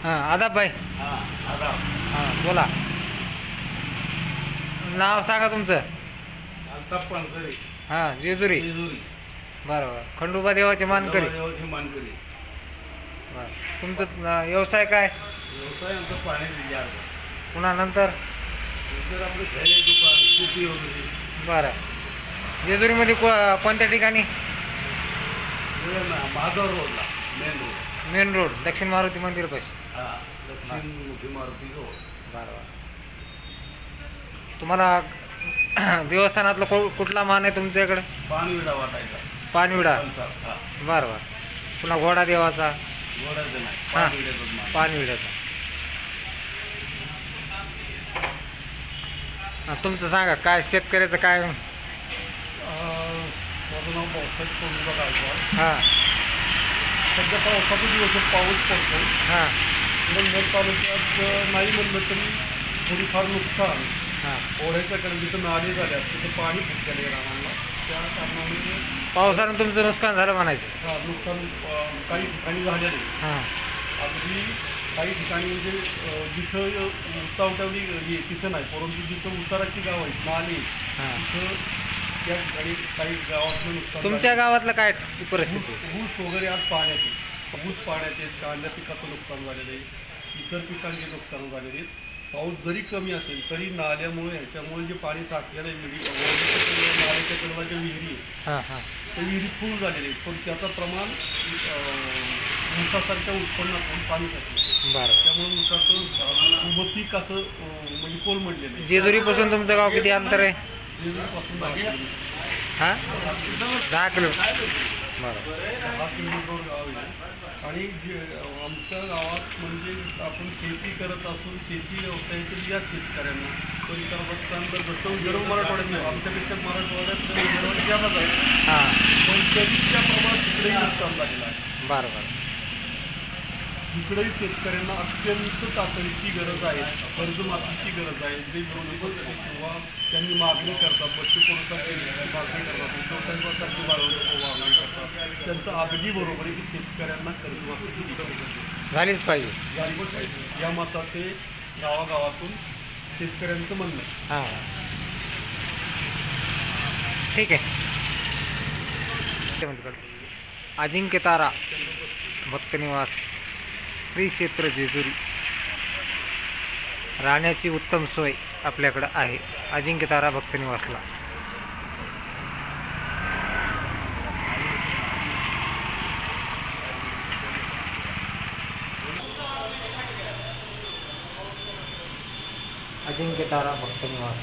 हां आदाब भाई. हां बोला. नाव सांगा तुमचं. हां जेजुरी. बरोबर. खंडोबा देवाचे मानकरी. बरं. तुमचं व्यवसाय काय? व्यवसाय आमचा पाण्याची जार. पुन्हा नंतर आपलं घरी दुकान शेती वगैरे. बरं. जेजुरीमध्ये कोणत्या ठिकाणी? महाद्वार रोडला मेन रोड. मेन रोड दक्षिण मारुती मंदिरपाशी. हां दक्षिण मोठी मारुती रोड. बरोबर. तुम्हाला देवस्थानातला कुठला मान आहे तुमच्याकडे? पानविडा वाटायचा. पानविडा. हां बरं बरं. पुन्हा घोडा देवाचा. घोडाचं नाही हां पानविड्याचं मान. पानविड्याचा. तुमचं सांगा काय शेतकऱ्याचं काय? माझं नाव पावसाळ्यात कोंडूबा गायकवाड. हां सध्या पावसाचा दिवस पाऊस पडतो. हां नगर तालुक्यात नाही म्हणलं तरी थोडीफार नुकसान. हां ओढ्याच्याकडे जिथं नाले झाल्यात तिथं पाणी फुटलेलं आहे रानांना. त्या कारणामुळे पावसानं तुमचं नुकसान झालं म्हणायचं. नुकसान काही ठिकाणी झालेलं आहे. हां अगदी काही ठिकाणी म्हणजे जिथं उतावटावली हे तिथं नाही, परंतु जिथं उताराची गाव आहेत नाले हां तिथं त्या ठिकाणी काही गावातलं नुकसान. तुमच्या गावातलं काय परिस्थिती? ऊस वगैरे आज पाण्यात आहे. ऊस पाण्यात आहेत. कांद्या पिकाचं नुकसान झालेलं आहे. इतर पिकांचे नुकसान झालेले आहेत. पाऊस जरी कमी असेल तरी नाल्यामुळे ह्याच्यामुळे जे पाणी साठलेलं आहे नाल्याच्या कडवाच्या विहिरी आहे हां हां त्या विहिरी फुल झालेले आहेत. पण त्याचं प्रमाण ऊसासारख्या उत्पन्नातून पाणी साठलं. बरं. त्यामुळे ऊसाचं उभं पीक असं म्हणजे कोलमडलेलं आहे. जेजुरीपासून तुमचं गाव किती अंतर आहे? जेजुरीपासून 10 किलोमीटर. हां 10 किलो. बरं. 10 किलोमीटर गाव आहे. आणि आमच्या गावात म्हणजे आपण शेती करत असून शेती व्यवसायातील या शेतकऱ्यांना परिसरात जसं विदर्भ मराठवाड्यात आमच्यापेक्षा मराठवाड्यात जास्त आहे. हां पण तरी त्या प्रमाणात तिकडेही नुकसान झालेलं आहे. बरं बरं. तिकडेही शेतकऱ्यांना अत्यंत तातडीची गरज आहे. कर्जमाफीची गरज आहे. जे विरोधी पक्ष किंवा त्यांनी मागणी करतात, बच्चू कडूंसाठी मागणी करतात, उद्धव साहेबांसाठी मागणी करतात, त्यांचं अगदी बरोबर आहे की शेतकऱ्यांना कर्जमाफीची गरज झालीच पाहिजे. झाली पाहिजे या मताचे गावागावातून शेतकऱ्यांचं म्हणणं आहे. हां ठीक आहे. अजिंक्य तारा भक्तनिवास श्री क्षेत्र जेजुरी. राहण्याची उत्तम सोय आपल्याकडं आहे अजिंक्य तारा भक्तनिवासला. अजिंक्य तारा भक्तनिवास.